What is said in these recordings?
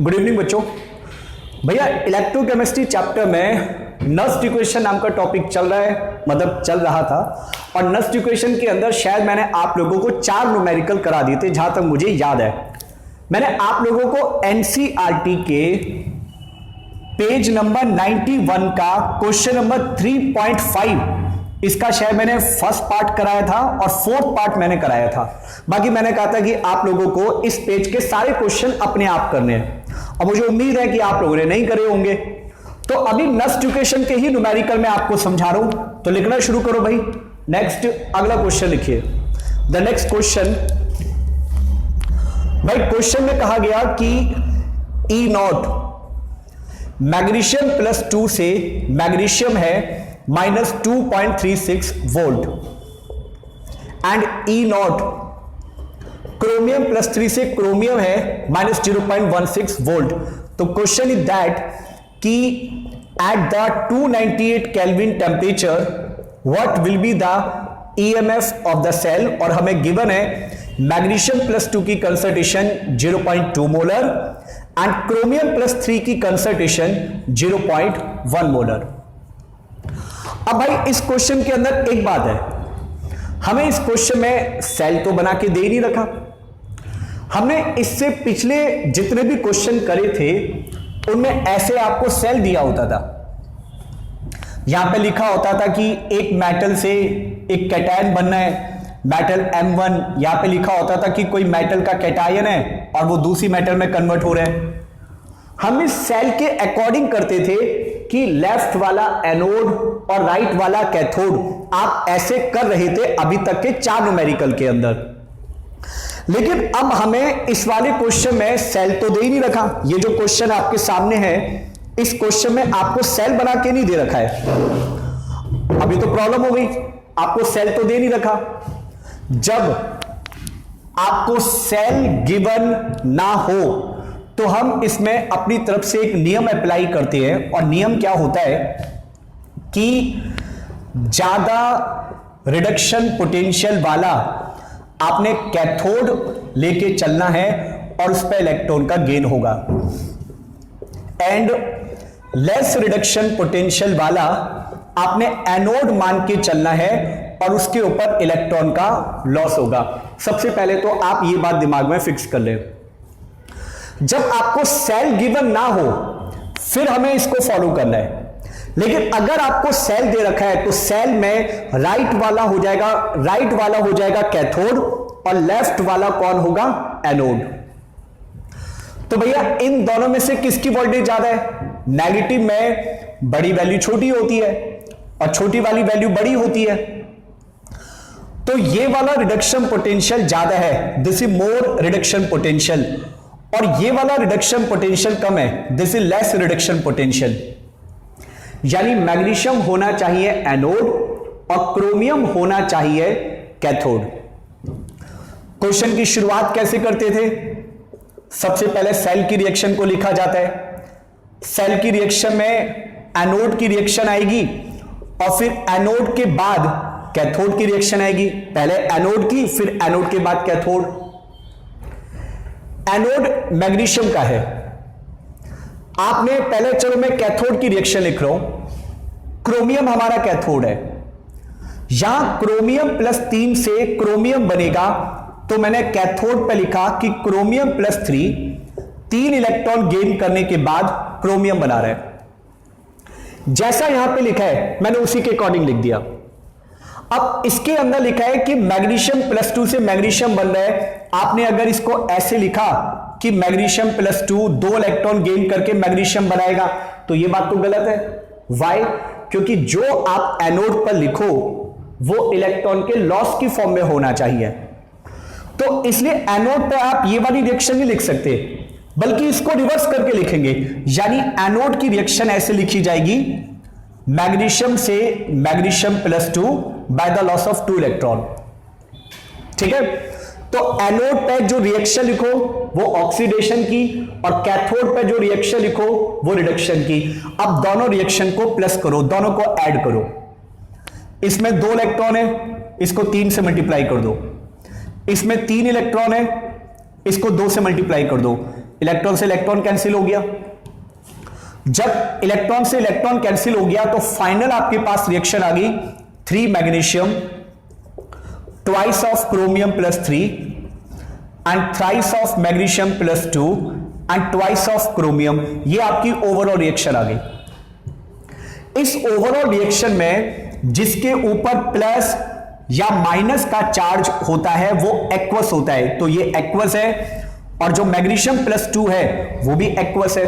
Good evening बच्चों। भैया electrochemistry chapter में नस्ट इक्वेशन नाम का टॉपिक चल रहा है, मतलब चल रहा था। और नस्ट इक्वेशन के अंदर शायद मैंने आप लोगों को 4 न्यूमेरिकल करा दिए थे, जहां तक मुझे याद है। मैंने आप लोगों को एनसीईआरटी के पेज नंबर 91 का क्वेश्चन नंबर 3.5 इसका शायद मैंने फर्स्ट पार्ट कराया था और फोर्थ पार्ट मैंने कराया था। बाकी मैंने कहा था कि आप लोगों को इस पेज के सारे क्वेश्चन अपने आप करने हैं, और मुझे उम्मीद है कि आप लोगों ने नहीं करे होंगे। तो अभी नस्ट इक्वेशन के ही न्यूमेरिकल में आपको समझा रहा हूं, तो लिखना शुरू करो भाई। नेक्स्ट अगला क्वेश्चन लिखिए। द नेक्स्ट क्वेश्चन, भाई क्वेश्चन में कहा गया कि ई नॉट मैग्नीशियम +2 से मैग्नीशियम है -2.36 volt and E not chromium +3 से क्रोमियम है -0.16 वोल्ट। तो क्वेश्चन इज दैट कि at the 298 kelvin temperature what will be the EMF of the cell. और हमें गिवन है मैग्नीशियम +2 की कंसंट्रेशन 0.2 मोलर एंड क्रोमियम +3 की कंसंट्रेशन 0.1 मोलर। अब भाई इस क्वेश्चन के अंदर एक बात है, हमें इस क्वेश्चन में सेल तो बना के दे नहीं रखा। हमने इससे पिछले जितने भी क्वेश्चन करे थे उनमें ऐसे आपको सेल दिया होता था। यहां पे लिखा होता था कि एक मेटल से एक कैटायन बनना है, मेटल M1। यहां पे लिखा होता था कि कोई मेटल का कैटायन है और वो दूसरी मेटल में कन्वर्ट हो रहा है। हम इस सेल के अकॉर्डिंग करते थे कि लेफ्ट वाला एनोड और राइट वाला कैथोड। आप ऐसे कर रहे थे अभी तक के 4 न्यूमेरिकल के अंदर। लेकिन अब हमें इस वाले क्वेश्चन में सेल तो दे ही नहीं रखा। ये जो क्वेश्चन आपके सामने है, इस क्वेश्चन में आपको सेल बना के नहीं दे रखा है। अभी तो प्रॉब्लम हो गई, आपको सेल तो दे नहीं रखा। जब आपको सेल गिवन ना हो तो हम इसमें अपनी तरफ से एक नियम अप्लाई करते हैं, और नियम क्या होता है कि ज्यादा रिडक्शन पोटेंशियल वाला आपने कैथोड लेके चलना है और उस पर इलेक्ट्रॉन का गेन होगा, एंड लेस रिडक्शन पोटेंशियल वाला आपने एनोड मान के चलना है और उसके ऊपर इलेक्ट्रॉन का लॉस होगा। सबसे पहले तो आप ये बात दिमाग में फिक्स कर लें, जब आपको सेल गिवन ना हो फिर हमें इसको फॉलो करना है। लेकिन अगर आपको सेल दे रखा है तो सेल में राइट वाला हो जाएगा कैथोड और लेफ्ट वाला कौन होगा, एनोड। तो भैया इन दोनों में से किसकी वोल्टेज ज्यादा है? नेगेटिव में बड़ी वैल्यू छोटी होती है और छोटी वाली वैल्यू बड़ी होती है। तो ये वाला रिडक्शन पोटेंशियल ज्यादा है, this is more reduction potential, और ये वाला रिडक्शन पोटेंशियल कम है, this is less reduction potential. यानी मैग्नीशियम होना चाहिए एनोड और क्रोमियम होना चाहिए कैथोड। क्वेश्चन की शुरुआत कैसे करते थे? सबसे पहले सेल की रिएक्शन को लिखा जाता है। सेल की रिएक्शन में एनोड की रिएक्शन आएगी और फिर एनोड के बाद कैथोड की रिएक्शन आएगी। पहले एनोड की, फिर एनोड के बाद कैथोड। एनोड मैग्नीशियम का है। आपने पहले, चलो मैं कैथोड की रिएक्शन लिख रहा हूं। क्रोमियम हमारा कैथोड है। यहां क्रोमियम +3 से क्रोमियम बनेगा, तो मैंने कैथोड पे लिखा कि क्रोमियम +3 3 इलेक्ट्रॉन गेन करने के बाद क्रोमियम बना रहा है। जैसा यहां पे लिखा है मैंने उसी के अकॉर्डिंग लिख दिया। अब इसके अंदर लिखा है कि मैग्नीशियम +2 से मैग्नीशियम बन रहा है। आपने अगर इसको ऐसे लिखा कि मैग्नीशियम +2 2 इलेक्ट्रॉन गेन करके मैग्नीशियम बनाएगा, तो यह बात तो गलत है। वाई? क्योंकि जो आप एनोड पर लिखो वो इलेक्ट्रॉन के लॉस की फॉर्म में होना चाहिए। तो इसलिए एनोड पर आप ये वाली रिएक्शन नहीं लिख सकते, बल्कि इसको रिवर्स करके लिखेंगे। यानी एनोड की रिएक्शन ऐसे लिखी जाएगी, मैग्नीशियम से magnesium +2 by the loss of 2 electron. ठीक है? तो एनोड पे जो रिएक्शन लिखो वो ऑक्सीडेशन की, और कैथोड पे जो रिएक्शन लिखो वो रिडक्शन की। अब दोनों रिएक्शन को प्लस करो, दोनों को ऐड करो। इसमें 2 इलेक्ट्रॉन है, इसको 3 से मल्टीप्लाई कर दो। इसमें 3 इलेक्ट्रॉन है, इसको 2 से मल्टीप्लाई कर दो। इलेक्ट्रॉन से इलेक्ट्रॉन कैंसिल हो गया। जब इलेक्ट्रॉन से इलेक्ट्रॉन कैंसिल हो गया तो फाइनल आपके पास रिएक्शन आ गई 3 magnesium twice of chromium plus 3 and thrice of magnesium plus 2 and twice of chromium. ये आपकी ओवरऑल रिएक्शन आ गई। इस ओवरऑल रिएक्शन में जिसके ऊपर प्लस या माइनस का चार्ज होता है वो एक्वस होता है, तो ये एक्वस है, और जो मैग्नीशियम प्लस 2 है वो भी एक्वस है।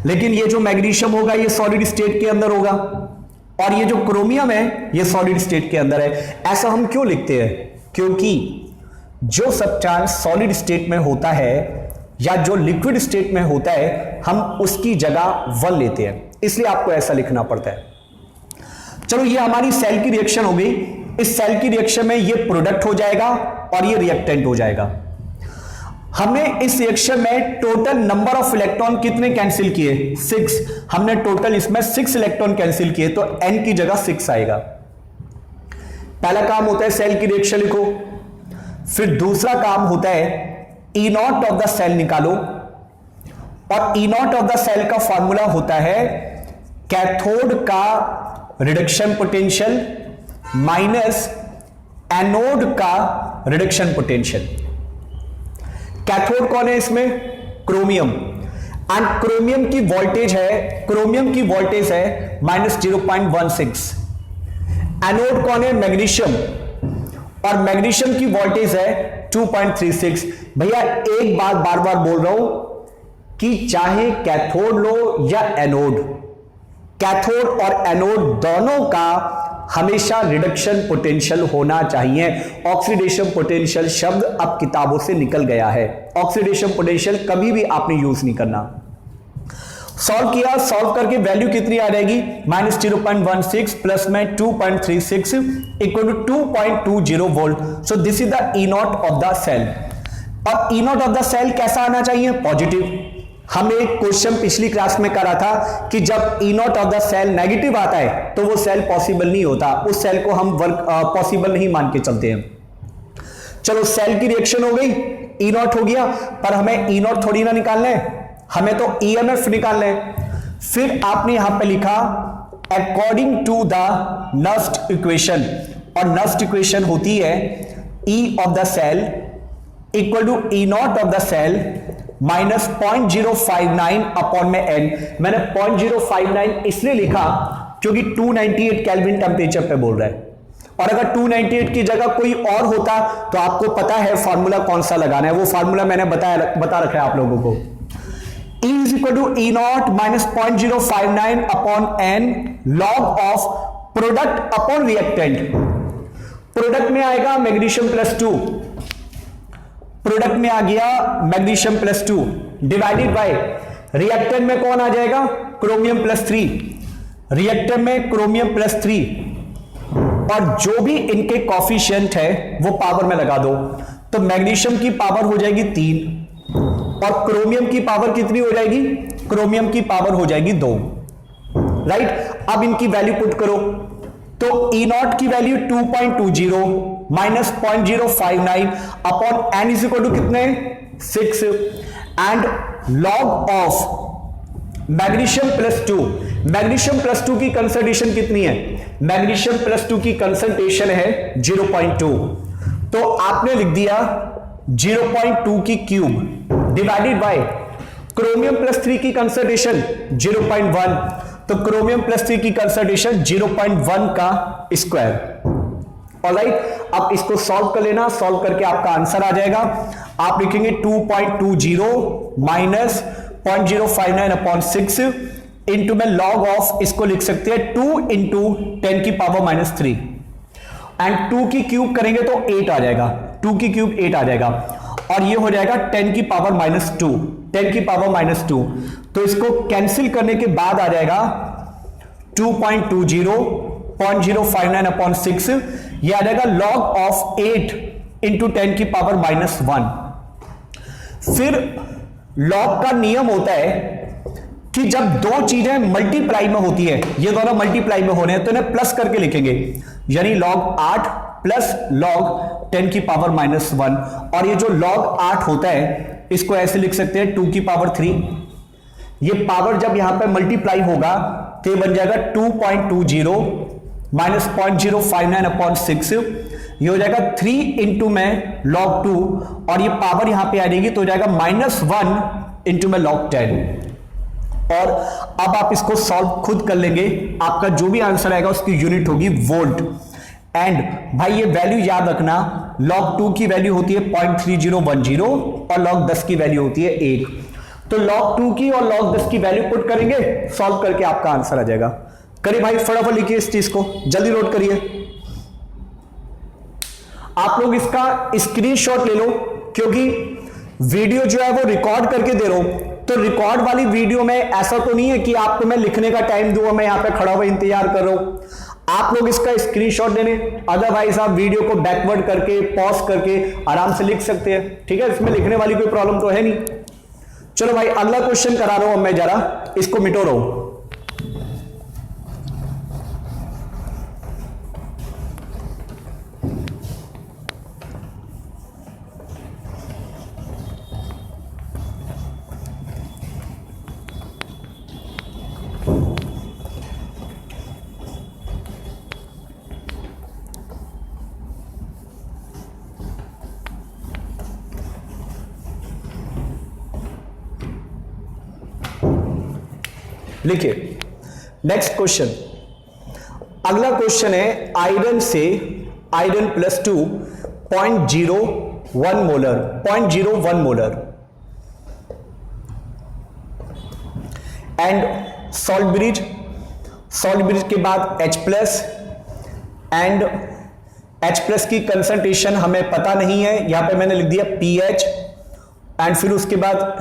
लेकिन ये जो मैग्नीशियम होगा ये सॉलिड स्टेट के अंदर होगा, और ये जो क्रोमियम है ये सॉलिड स्टेट के अंदर है। ऐसा हम क्यों लिखते हैं? क्योंकि जो सब्सटेंस सॉलिड स्टेट में होता है या जो लिक्विड स्टेट में होता है हम उसकी जगह 1 लेते हैं, इसलिए आपको ऐसा लिखना पड़ता है। चलो ये हमारी सेल की रिएक्शन हो गई। इस सेल की रिएक्शन में ये प्रोडक्ट हो जाएगा और ये रिएक्टेंट हो जाएगा। हमने इस रिएक्शन में टोटल नंबर ऑफ इलेक्ट्रॉन कितने कैंसिल किए? 6। हमने टोटल इसमें 6 इलेक्ट्रॉन कैंसिल किए, तो n की जगह 6 आएगा। पहला काम होता है सेल की रिएक्शन लिखो, फिर दूसरा काम होता है E not of the cell निकालो, और E not of the cell का फॉर्मूला होता है कैथोड का रिडक्शन पोटेंशियल माइनस एनोड का रिडक्शन पोटेंशियल। कैथोड कौन है इसमें? क्रोमियम, एंड क्रोमियम की वोल्टेज है -0.16। एनोड कौन है? मैग्नीशियम, और मैग्नीशियम की वोल्टेज है 2.36। भैया एक बात बार बार बोल रहा हूं कि चाहे कैथोड लो या एनोड, कैथोड और एनोड दोनों का हमेशा रिडक्शन पोटेंशियल होना चाहिए। ऑक्सीडेशन पोटेंशियल शब्द अब किताबों से निकल गया है, ऑक्सीडेशन पोटेंशियल कभी भी आपने यूज नहीं करना। सॉल्व किया, सॉल्व करके वैल्यू कितनी आ जाएगी? -0.16 प्लस में 2.36 equal to 2.20 volt. So this is the E not of the cell. और E not of the cell कैसा आना चाहिए? पॉजिटिव। हमने एक क्वेश्चन पिछली क्लास में करा था कि जब E not of the cell negative आता है तो वो सेल पॉसिबल नहीं होता, उस सेल को हम पॉसिबल नहीं मान के चलते हैं। चलो सेल की रिएक्शन हो गई, ई नॉट हो गया, पर हमें ई नॉट थोड़ी ना निकालना है, हमें तो ईएमएफ निकालना है। फिर आपने यहां पे लिखा according to the Nernst equation, और नस्ट इक्वेशन होती है E of the cell equal to E not of the cell minus 0.059 upon में एन। मैंने 0.059 इसलिए लिखा क्योंकि 298 केल्विन टेम्परेचर पे बोल रहा है, और अगर 298 की जगह कोई और होता तो आपको पता है फॉर्मूला कौन सा लगाना है, वो फॉर्मूला मैंने बता रखा है आप लोगों को। E is equal to E not minus 0.059 upon N log of product upon reactant. Product में आएगा मैग्नीशियम प्लस 2, प्रोडक्ट में आ गया magnesium plus 2 divided by reactant में कौन आ जाएगा? क्रोमियम प्लस 3, रिएक्टेंट में क्रोमियम प्लस 3, और जो भी इनके कॉफिशिएंट है वो पावर में लगा दो, तो मैग्नीशियम की पावर हो जाएगी 3 और क्रोमियम की पावर कितनी हो जाएगी? क्रोमियम की पावर हो जाएगी 2, राइट। अब इनकी वैल्यू पुट करो, तो ई नॉट की value 2.20 minus 0.059 upon N is equal to कितने? 6, and log of magnesium plus 2। Magnesium plus 2 की कंसंट्रेशन कितनी है? मैग्नीशियम प्लस 2 की कंसंट्रेशन है 0.2, तो आपने लिख दिया 0.2 की cube divided by chromium plus 3 की कंसंट्रेशन 0.1, तो क्रोमियम प्लस 3 की कंसंट्रेशन 0.1 का स्क्वायर। ऑलराइट, अब इसको सॉल्व कर लेना, सॉल्व करके आपका आंसर आ जाएगा। आप लिखेंगे 2.20 माइनस 0.059 अपॉन 6 इंटू में लॉग ऑफ, इसको लिख सकते हैं 2 इंटू 10 की पावर माइनस 3, एंड 2 की क्यूब करेंगे तो 8 आ जाएगा, 2 की क्यूब 8 आ जाएगा, और ये हो जाएगा 10 की पावर माइनस 2, 10 की पावर माइनस 2, तो इसको कैंसिल करने के बाद आ जाएगा 2.20 0.059 अपॉन 6, ये आ जाएगा लॉग ऑफ 8 इंटू 10 की पावर माइनस 1। फिर लॉग का नियम होता है कि जब दो चीजें मल्टीप्लाई में होती है, ये दोनों मल्टीप्लाई में होने हैं तो इन्हें प्लस करके लिखेंगे, यानी लॉग 8 प्लस लॉग 10 की पावर माइनस 1, और ये जो लॉग 8 होता है इसको ऐसे लिख सकते हैं 2 की पावर 3। ये पावर जब यहां पे मल्टीप्लाई होगा तो ये बन जाएगा 2.20 माइनस 0.059 अपॉन 6, ये हो जाएगा 3 इंटू में log 2 और ये पावर यहां पे आ जाएगी तो हो जाएगा -1 इंटू में log 10। और अब आप इसको सॉल्व खुद कर लेंगे, आपका जो भी आंसर आएगा उसकी यूनिट होगी वोल्ट। एंड भाई ये वैल्यू याद रखना, log 2 की वैल्यू होती है 0.3010 और log 10 की वैल्यू होती है 1। तो log 2 की और log 10 की वैल्यू पुट करेंगे, सॉल्व करके आपका आंसर आ जाएगा। करिए भाई फटाफट लिखिए इस चीज को, जल्दी नोट करिए। आप लोग इसका स्क्रीनशॉट ले लो क्योंकि वीडियो जो है वो रिकॉर्ड करके दे रहा हूं, तो रिकॉर्ड वाली वीडियो में ऐसा तो नहीं है कि आपको मैं लिखने का टाइम दूंगा, मैं यहां पे खड़ा हुआ इंतजार कर रहा हूं। आप लोग इसका स्क्रीनशॉट लेने, अदरवाइज आप वीडियो को बैकवर्ड करके पॉज करके आराम से लिख सकते हैं, ठीक है, इसमें लिखने वाली कोई प्रॉब्लम तो है नहीं। चलो भाई अगला क्वेश्चन करा रहा हूं, मैं जरा इसको मिटो रहा हूं। लिखिए नेक्स्ट क्वेश्चन। अगला क्वेश्चन है आयरन से iron +2 0.01 molar and salt bridge के बाद H+ एंड H+ की कंसंट्रेशन हमें पता नहीं है, यहां पे मैंने लिख दिया pH एंड फिर उसके बाद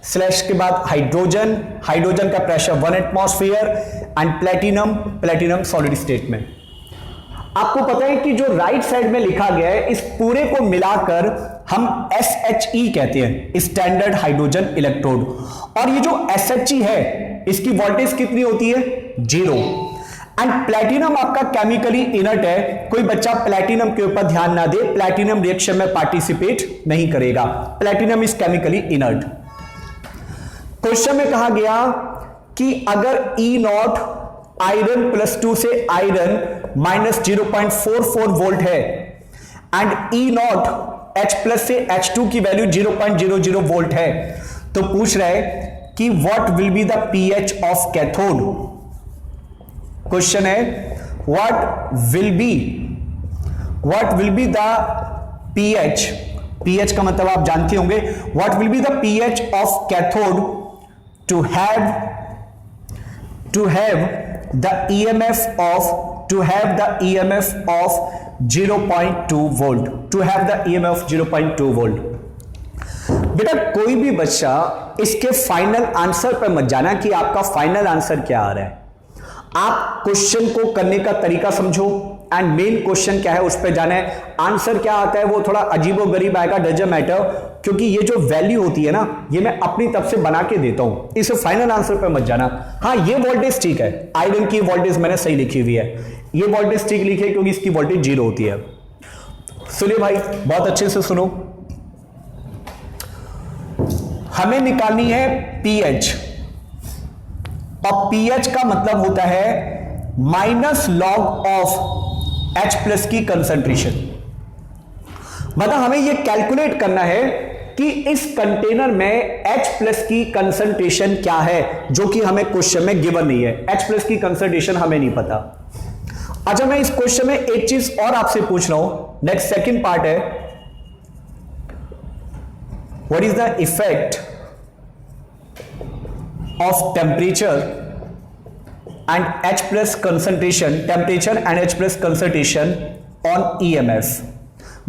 स्लैश के बाद हाइड्रोजन का pressure 1 atmosphere and platinum solid state में। आपको पता है कि जो राइट साइड में लिखा गया है इस पूरे को मिलाकर हम SHE कहते हैं, स्टैंडर्ड हाइड्रोजन इलेक्ट्रोड। और ये जो SHE है इसकी वोल्टेज कितनी होती है? 0। एंड प्लेटिनम आपका केमिकली इनर्ट है, कोई बच्चा प्लेटिनम के ऊपर ध्यान ना दे, प्लेटिनम रिएक्शन में पार्टिसिपेट नहीं करेगा, platinum is chemically inert. Question में कहा गया कि अगर E0 आयरन +2 से आयरन -0.44 वोल्ट है एंड E0 H+ से H2 की वैल्यू 0.00 वोल्ट है, तो पूछ रहा है कि what will be the pH of cathode. Question है what will be the pH का मतलब आप जानते होंगे, what will be the pH of cathode to have the EMF of 0.2 volt, to have the EMF 0.2 volt। बेटा कोई भी बच्चा इसके फाइनल आंसर पर मत जाना कि आपका फाइनल आंसर क्या आ रहा है, आप क्वेश्चन को करने का तरीका समझो एंड मेन क्वेश्चन क्या है उस पर जाना है। आंसर क्या आता है वो थोड़ा अजीबो गरीब आएगा, डजंट मैटर, क्योंकि ये जो वैल्यू होती है ना ये मैं अपनी तरफ से बना के देता हूं, इसे फाइनल आंसर पे मत जाना। हाँ ये वोल्टेज ठीक है, आयरन की वोल्टेज मैंने सही लिखी हुई है, ये वोल्टेज ठीक लिखी है क्योंकि इसकी वोल्टेज 0 होती है। सुनिए भाई बहुत अच्छे से सुनो, हमें निकालनी है pH और pH का मतलब होता है -log ऑफ H+ की कंसंट्रेशन। मतलब हमें यह कैलकुलेट करना है कि इस कंटेनर में H+ की कंसंट्रेशन क्या है, जो कि हमें क्वेश्चन में गिवन नहीं है। H+ की कंसंट्रेशन हमें नहीं पता। अच्छा मैं इस क्वेश्चन में एक चीज और आपसे पूछ रहा हूं, नेक्स्ट सेकंड पार्ट है, what is the effect of temperature and H+ concentration, temperature and H+ concentration on EMF।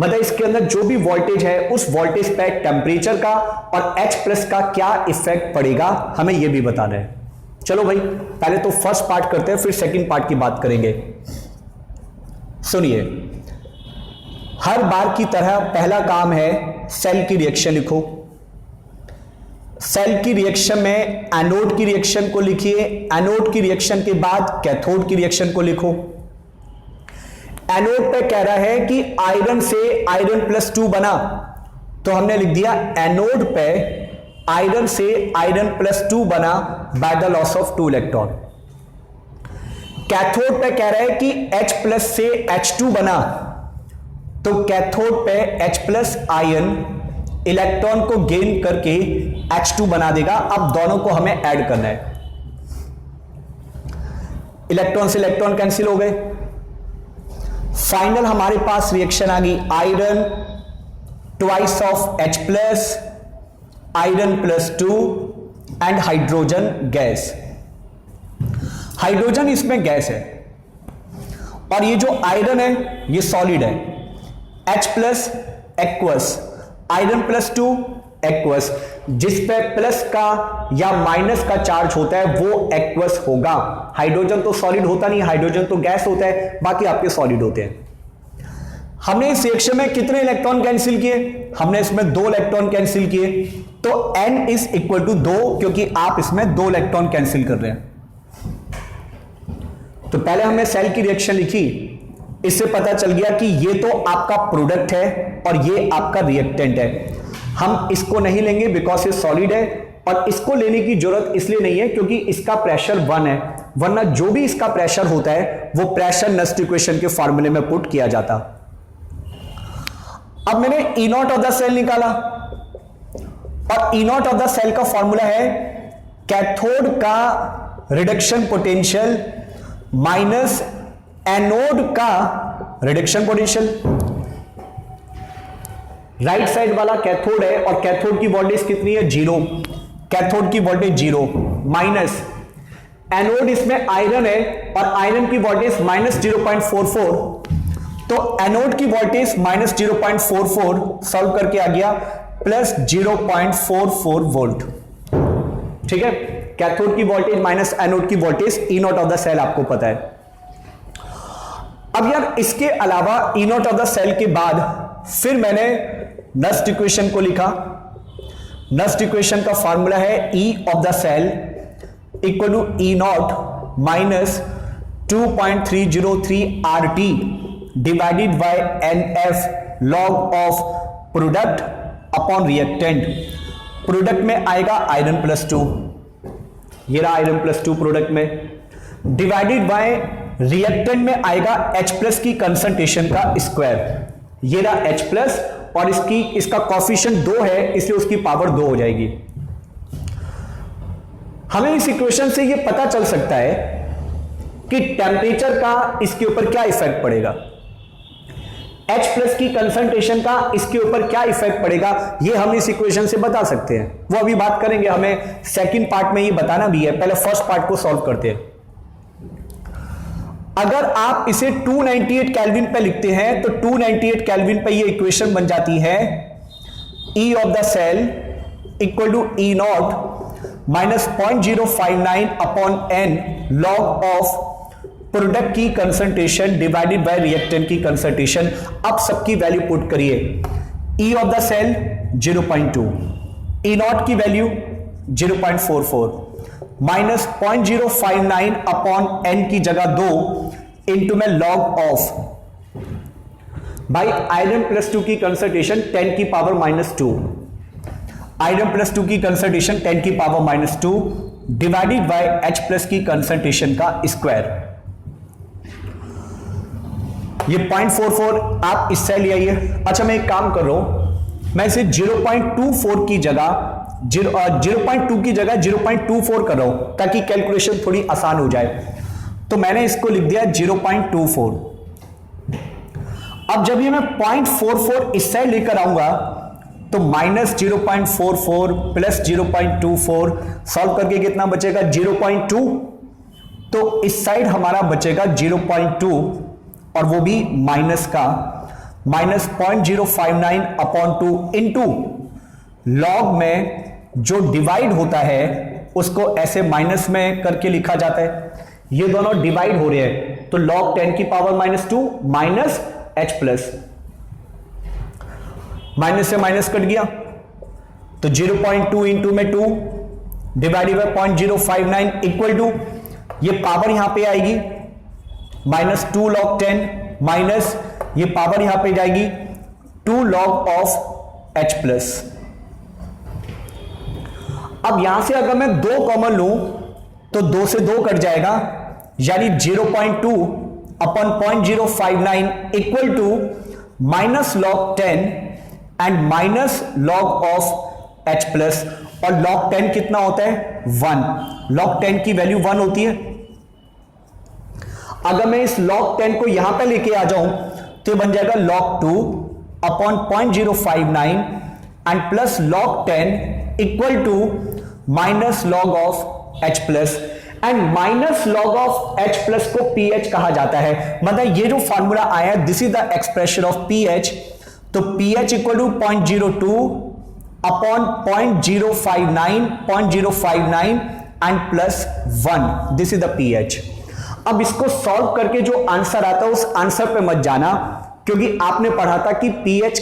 मतलब इसके अंदर जो भी वोल्टेज है उस वोल्टेज पे टेम्परेचर का और H+ का क्या इफेक्ट पड़ेगा हमें यह भी बताना है। चलो भाई पहले तो फर्स्ट पार्ट करते हैं फिर सेकंड पार्ट की बात करेंगे। सुनिए, हर बार की तरह पहला काम है सेल की रिएक्शन लिखो। सेल की रिएक्शन में एनोड की रिएक्शन को लिखिए, एनोड की रिएक्शन के बाद कैथोड की रिएक्शन को लिखो। एनोड पे कह रहा है कि आयरन से आयरन +2 बना तो हमने लिख दिया एनोड पे आयरन से आयरन +2 बना by the loss of 2 electron. Cathode पे कह रहा है कि H+ से H2 बना, तो कैथोड पे H+ आयन इलेक्ट्रॉन को गेन करके H2 बना देगा। अब दोनों को हमें ऐड करना है। इलेक्ट्रॉन से इलेक्ट्रॉन कैंसिल हो गए। फाइनल हमारे पास रिएक्शन आ गई iron twice of H+, iron +2 and hydrogen gas. Hydrogen इसमें गैस है और ये जो आयरन है ये सॉलिड है। H+ एक्वस, आयरन +2 एक्वस, जिस पे प्लस का या माइनस का चार्ज होता है वो एक्वस होगा। हाइड्रोजन तो सॉलिड होता नहीं, हाइड्रोजन तो गैस होता है, बाकी आपके सॉलिड होते हैं। हमने इस रिएक्शन में कितने इलेक्ट्रॉन कैंसिल किए? हमने इसमें 2 इलेक्ट्रॉन कैंसिल किए, तो n = 2, क्योंकि आप इसमें 2 इलेक्ट्रॉन कैंसिल कर रहे हैं। तो पहले हमने सेल की रिएक्शन लिखी, इससे पता चल गया कि ये तो आपका प्रोडक्ट है और ये आपका रिएक्टेंट है। हम इसको नहीं लेंगे बिकॉज ये सॉलिड है, और इसको लेने की जरूरत इसलिए नहीं है क्योंकि इसका प्रेशर 1 है, वरना जो भी इसका प्रेशर होता है वो प्रेशर नस्ट इक्वेशन के फॉर्मूले में पुट किया जाता। अब मैंने E0 ऑफ द सेल निकाला, और E0 ऑफ द सेल का फॉर्मूला है कैथोड का रिडक्शन पोटेंशियल माइनस एनोड का रिडक्शन पोटेंशियल। राइट साइड वाला कैथोड है और कैथोड की वोल्टेज कितनी है? 0। कैथोड की वोल्टेज 0 माइनस एनोड, इसमें आयरन है और आयरन की वोल्टेज -0.44, तो एनोड की वोल्टेज -0.44 सॉल्व करके आ गया +0.44 वोल्ट। ठीक है, कैथोड की वोल्टेज माइनस एनोड की voltage E0 of the cell आपको पता है। अब यार इसके अलावा E0 ऑफ द सेल के बाद फिर मैंने नस्ट इक्वेशन को लिखा। नस्ट इक्वेशन का फॉर्मूला है E of the cell equal to E0 minus 2.303 RT divided by NF log of product upon reactant. Product में आएगा आयरन +2, ये रहा आयरन +2 प्रोडक्ट में, डिवाइडेड बाय रिएक्टेंट में आएगा H+ की कंसंट्रेशन का स्क्वायर, ये रहा H+, और इसका कॉफिशिएंट 2 है इसलिए उसकी पावर 2 हो जाएगी। हमें इस इक्वेशन से यह पता चल सकता है कि टेम्परेचर का इसके ऊपर क्या इफेक्ट पड़ेगा, H+ की कंसंट्रेशन का इसके ऊपर क्या इफेक्ट पड़ेगा, ये हम इस इक्वेशन से बता सकते हैं। वो अभी बात करेंगे, हमें सेकंड पार्ट में ये बताना भी है, पहले फर्स्ट पार्ट को सॉल्व करते हैं। अगर आप इसे 298 केल्विन पे लिखते हैं तो 298 केल्विन पे ये इक्वेशन बन जाती है E of the cell equal to E0 minus 0.059 upon n log of product की कंसंट्रेशन डिवाइडेड बाय रिएक्टेंट की कंसंट्रेशन। अब सबकी वैल्यू पुट करिए। E of the cell 0.2, E0 की वैल्यू 0.44 माइनस 0.059 अपॉन n की जगह 2 इंटू में लॉग ऑफ बाई आयरन +2 की कंसंट्रेशन 10 की पावर -2, आयरन +2 की कंसंट्रेशन 10 की पावर -2 डिवाइडेड बाय H+ की कंसंट्रेशन का स्क्वायर। ये 0.44 आप इससे ले आइए। अच्छा मैं एक काम कर रहा हूं, मैं इसे 0.24 की जगह 0.2 की जगह 0.24 कर रहा हूं ताकि कैलकुलेशन थोड़ी आसान हो जाए। तो मैंने इसको लिख दिया 0.24। अब जब ये मैं 0.44 इस साइड लेकर आऊंगा तो -0.44 प्लस 0.24 सॉल्व करके कितना बचेगा 0.2। तो इस साइड हमारा बचेगा 0.2 और वो भी माइनस का -0.059 अपॉन 2 इंटू लॉग में जो डिवाइड होता है उसको ऐसे माइनस में करके लिखा जाता है। ये दोनों डिवाइड हो रहे हैं तो log 10 की पावर -2 माइनस H+, माइनस से माइनस कट गया तो 0.2 इंटू में 2 डिवाइडेड बाय 0.059 इक्वल टू ये पावर यहां पे आएगी -2 log 10 माइनस ये पावर यहां पे जाएगी 2 log ऑफ H+। अब यहां से अगर मैं 2 कॉमन लूं तो 2 से 2 कट जाएगा, यानी 0.2 upon 0.059 equal to minus log 10 and minus log of H+। और log 10 कितना होता है? 1। log 10 की वैल्यू 1 होती है। अगर मैं इस log 10 को यहां पे लेके आ जाऊं तो बन जाएगा log 2 upon 0.059 and plus log 10 equal to minus log of H+। And minus log of H+ को pH कहा जाता है। मतलब ये जो फॉर्मूला आया है, this is the expression of pH। तो pH equal to 0.02 upon 0.059 and plus 1, this is the pH। अब इसको सॉल्व करके जो आंसर आता है उस आंसर पे मत जाना, क्योंकि आपने पढ़ा था कि pH